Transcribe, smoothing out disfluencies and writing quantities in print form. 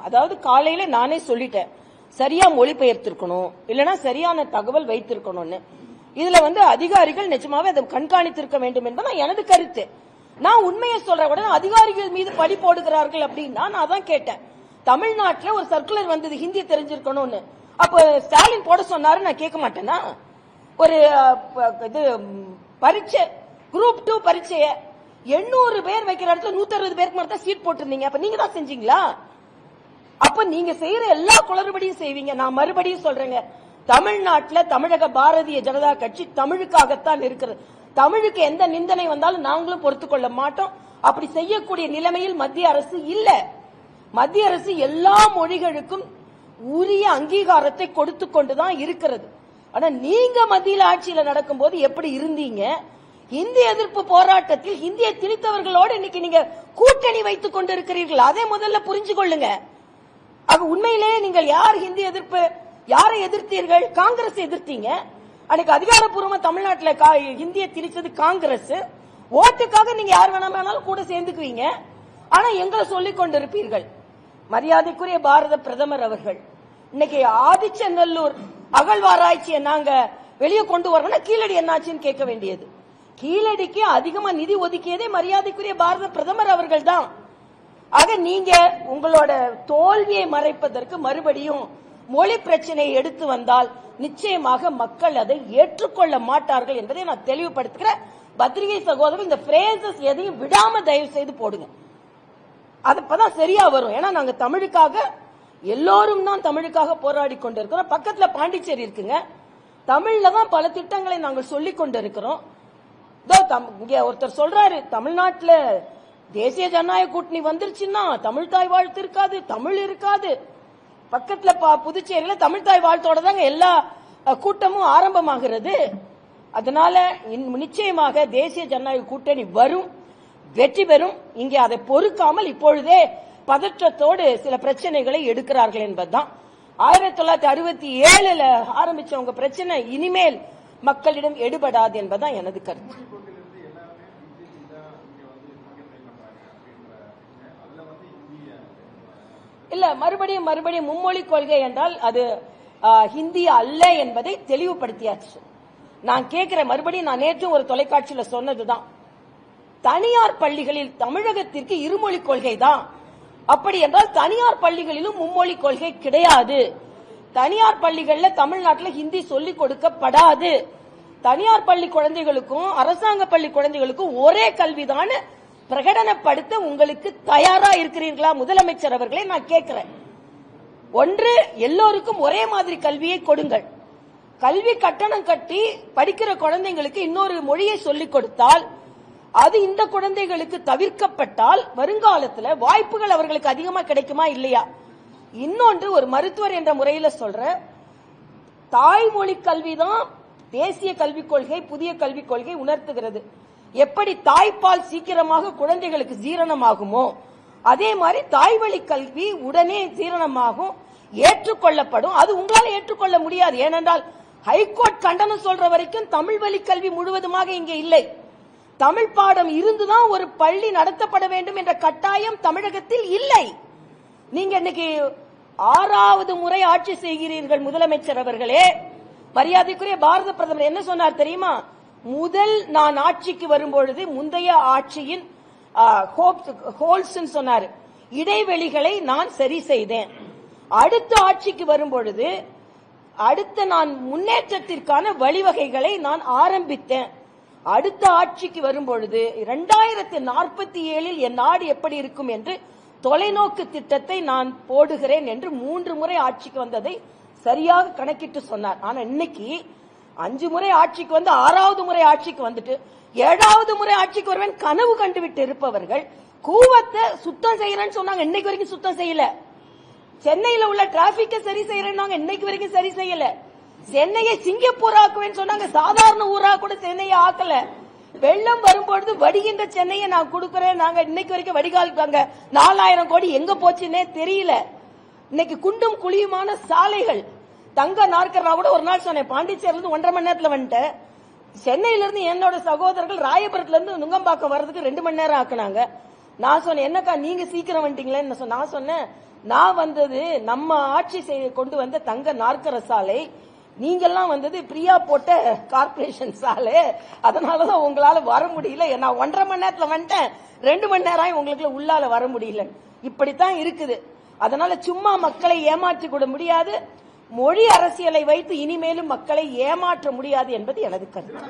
அதாவது காலையில நானே சொல்லிட்டேன், சரியா மொழிபெயர்த்திருக்கணும், இல்லைன்னா சரியான தகவல் வைத்திருக்கணும்னு. இதுல அதிகாரிகள் நிஜமாவே அதை கண்காணித்திருக்க வேண்டும் என்பது எனது கருத்து. நான் உண்மையை சொல்ற உடனே அதிகாரிகள் மீது பழி போடுகிறார்கள் அப்படின்னா நான் தான் கேட்டேன். தமிழ்நாட்டில் ஒரு சர்க்குலர் வந்தது ஹிந்தி தெரிஞ்சிருக்கணும்னு. அப்ப ஸ்டாலின் போட சொன்னாரு, நான் கேட்க மாட்டேன்னா? ஒரு இது பரீட்சை குரூப் 2 பரீட்சைய 800 பேர் வைக்கிற இடத்துல 160 பேருக்கு மட்டும் தான் சீட் போட்டிருந்தீங்க. அப்ப நீங்க தான் செஞ்சீங்களா? அப்ப நீங்க செய்யற எல்லா குளறுபடியும் செய்வீங்க. நான் மறுபடியும் சொல்றேங்க, தமிழ்நாட்டில் தமிழக பாரதிய ஜனதா கட்சி தமிழுக்காகத்தான் இருக்கிறது. தமிழுக்கு எந்த நிந்தனை வந்தாலும் நாங்களும் பொறுத்துக் கொள்ள மாட்டோம். அப்படி செய்யக்கூடிய நிலைமையில் மத்திய அரசு இல்ல. மத்திய அரசு எல்லா மொழிகளுக்கும் உரிய அங்கீகாரத்தை கொடுத்து கொண்டுதான் இருக்கிறது. ஆனா நீங்க மத்தியில் ஆட்சியில நடக்கும் போது எப்படி இருந்தீங்க? இந்தி எதிர்ப்பு போராட்டத்தில் இந்திய திணித்தவர்களோடு இன்னைக்கு நீங்க கூட்டணி வைத்துக் கொண்டிருக்கிறீர்கள். அதை முதல்ல புரிஞ்சு கொள்ளுங்க. உண்மையிலேயே நீங்கள் யார் ஹிந்தி எதிர்ப்பு, யாரை எதிர்த்தீர்கள்? காங்கிரஸ் எதிர்த்தீங்க. அன்னைக்கு அதிகாரப்பூர்வமா தமிழ்நாட்டில் ஹிந்தியை திணிச்சது காங்கிரஸ். ஓட்டுக்காக நீங்க யார் வேணாலும் கூட சேர்ந்துக்குவீங்க. ஆனா எங்களை சொல்லிக் கொண்டிருப்பீர்கள். மரியாதைக்குரிய பாரத பிரதமர் அவர்கள் இன்னைக்கு ஆதிச்சநல்லூர் அகழ்வாராய்ச்சியை நாங்க வெளியே கொண்டு வரணும்னா கீழடி என்னாச்சுன்னு கேட்க வேண்டியது. கீழடிக்கு அதிகமா நிதி ஒதுக்கியதே மரியாதைக்குரிய பாரத பிரதமர் அவர்கள் தான். ஆக நீங்க உங்களோட தோல்வியை மறைப்பதற்கு மறுபடியும் மொழி பிரச்சனையை எடுத்து வந்தால் நிச்சயமாக மக்கள் அதை ஏற்றுக்கொள்ள மாட்டார்கள் என்பதை நான் தெளிவுபடுத்துகிறேன். பத்திரிகை சகோதரர் இந்த பிரேசஸ் எதையும் விடாம தயவு செய்து போடுங்க. அப்பதான் சரியா வரும். ஏன்னா நாங்க தமிழுக்காக எல்லோரும் தான் தமிழுக்காக போராடி கொண்டிருக்கிறோம். பக்கத்துல பாண்டிச்சேரி இருக்குங்க. தமிழ்ல தான் பல திட்டங்களை நாங்கள் சொல்லிக் கொண்டிருக்கிறோம். இங்க ஒருத்தர் சொல்றாரு, தமிழ்நாட்டில் தேசிய ஜனநாயக கூட்டணி வந்துருச்சுன்னா தமிழ் தாய் வாழ்த்து இருக்காது, தமிழ் இருக்காது. பக்கத்துல புதுச்சேரியில தமிழ் தாய் வாழ்த்தோட தாங்க எல்லா கூட்டமும் ஆரம்பமாகிறது. அதனால நிச்சயமாக தேசிய ஜனநாயக கூட்டணி வரும், வெற்றி பெறும். இங்கே அதை பொறுக்காமல் இப்பொழுதே பதற்றத்தோடு சில பிரச்சனைகளை எடுக்கிறார்கள் என்பதுதான். 1967 ஆரம்பிச்சவங்க பிரச்சனை இனிமேல் மக்களிடம் எடுபடாது என்பதுதான் எனது கருத்து. இல்ல, மறுபடியும் மும்மொழி கொள்கை என்றால் அது ஹிந்தி அல்ல என்பதை தெளிவுபடுத்தியாச்சு. நான் கேட்கிறேன் மறுபடியும், நான் நேற்று ஒரு தொலைக்காட்சியில் சொன்னதுதான், தனியார் பள்ளிகளில் தமிழகத்திற்கு இருமொழி கொள்கை தான். அப்படி என்றால் தனியார் பள்ளிகளிலும் மும்மொழி கொள்கை கிடையாது. தனியார் பள்ளிகளில் தமிழ்நாட்டில் ஹிந்தி சொல்லிக் கொடுக்கப்படாது. தனியார் பள்ளி குழந்தைகளுக்கும் அரசாங்க பள்ளி குழந்தைகளுக்கும் ஒரே கல்விதான் பிரகடனப்படுத்த உங்களுக்கு தயாரா இருக்கிறீர்களா முதலமைச்சர் அவர்களே? நான் கேட்கிறேன். ஒன்று, எல்லோருக்கும் ஒரே மாதிரி கல்வியை கொடுங்கள். கல்வி கட்டணம் கட்டி படிக்கிற குழந்தைங்களுக்கு இன்னொரு மொழியை சொல்லிக் கொடுத்தால் அது இந்த குழந்தைகளுக்கு தவிர்க்கப்பட்டால் வருங்காலத்தில் வாய்ப்புகள் அவர்களுக்கு அதிகமா கிடைக்குமா இல்லையா? இன்னொன்று, ஒரு மருத்துவர் என்ற முறையில் சொல்ற, தாய்மொழி கல்விதான் தேசிய கல்விக் கொள்கை, புதிய கல்விக் கொள்கை உணர்த்துகிறது. எப்படி தாய்ப்பால் சீக்கிரமாக குழந்தைகளுக்கு ஜீரணமாகுமோ அதே மாதிரி தாய்வழி கல்வி உடனே ஜீரணமாகும், ஏற்றுக்கொள்ளப்படும். அது உங்களால் ஏற்றுக்கொள்ள முடியாது. ஏனென்றால் ஹைகோர்ட் கண்டனம் சொல்ற வரைக்கும் தமிழ் வழி கல்வி முழுவதுமாக இங்கே இல்லை. தமிழ் பாடம் இருந்துதான் ஒரு பள்ளி நடத்தப்பட வேண்டும் என்ற கட்டாயம் தமிழகத்தில் இல்லை. நீங்க இன்னைக்கு 6வது முறை ஆட்சி செய்கிறீர்கள் முதலமைச்சர் அவர்களே. மரியாதைக்குரிய பாரத பிரதமர் என்ன சொன்னார் தெரியுமா? முதல் நான் ஆட்சிக்கு வரும்பொழுது முந்தைய ஆட்சியின் ஹோல்ஸ் சொன்னார், இடைவெளிகளை நான் சரி செய்தேன். அடுத்த ஆட்சிக்கு வரும்பொழுது அடுத்த நான் முன்னேற்றத்திற்கான வழிவகைகளை நான் ஆரம்பித்தேன். அடுத்த ஆட்சிக்கு வரும்பொழுது 2047 என் நாடு எப்படி இருக்கும் என்று தொலைநோக்கு திட்டத்தை நான் போடுகிறேன் என்று 3 முறை ஆட்சிக்கு வந்ததை சரியாக கணக்கிட்டு சொன்னார். ஆனா இன்னைக்கு 5 முறை ஆட்சிக்கு வந்து 6வது முறை ஆட்சிக்கு வந்துட்டு 7வது முறை ஆட்சிக்கு வருவேன் கனவு கண்டுவிட்டு இருப்பவர்கள் கூவத்தை சுத்தம் செய்யறேன்னு சொன்னாங்க, இன்னைக்கு வரைக்கும் சுத்தம் செய்யல. சென்னையில உள்ள டிராபிக்க சரி செய்யறேன்னு இன்னைக்கு வரைக்கும் சரி செய்யல. சென்னையை சிங்கப்பூர் ஆக்குவேன்னு சொன்னாங்க, சாதாரண ஊரா கூட சென்னையை ஆக்கல. வெள்ளம் வரும்பொழுது வடிகின்ற சென்னையை நான் கொடுக்கிறேன், நாங்க இன்னைக்கு வரைக்கும் வடிகால் 4000 கோடி எங்க போச்சுன்னே தெரியல. இன்னைக்கு குண்டும் குழியுமான சாலைகள். தங்க நாற்கர் நான் கூட ஒரு நாள் சொன்னேன், பாண்டிச்சேரியில இருந்து 1.5 மணி நேரத்துல வந்துட்டேன். சென்னையில இருந்து என்னோட சகோதரர்கள் ராயபுரத்துல இருந்து நுங்கம்பாக்கம் வர்றதுக்கு 2 மணி நேரம் ஆக்குனாங்க. நான் சொன்னேன், என்னக்கா நீங்க சீக்கிரம் வந்துட்டீங்களேன்னு நான் சொன்னேன், நான் வந்தது நம்ம ஆட்சி கொண்டு வந்த தங்க நாற்கர சாலை, நீங்கெல்லாம் வந்தது பிரியா போட்ட கார்பரேஷன் சாலை, அதனாலதான் உங்களால வர முடியல. நான் 1.5 மணி நேரத்துல வந்துட்டேன், 2 மணி நேரம் உங்களுக்கு உள்ளால வர முடியல. இப்படித்தான் இருக்குது. அதனால சும்மா மக்களை ஏமாற்றி கூட முடியாது, மொழி அரசியலை வைத்து இனிமேலும் மக்களை ஏமாற்ற முடியாது என்பது எனது கருத்து.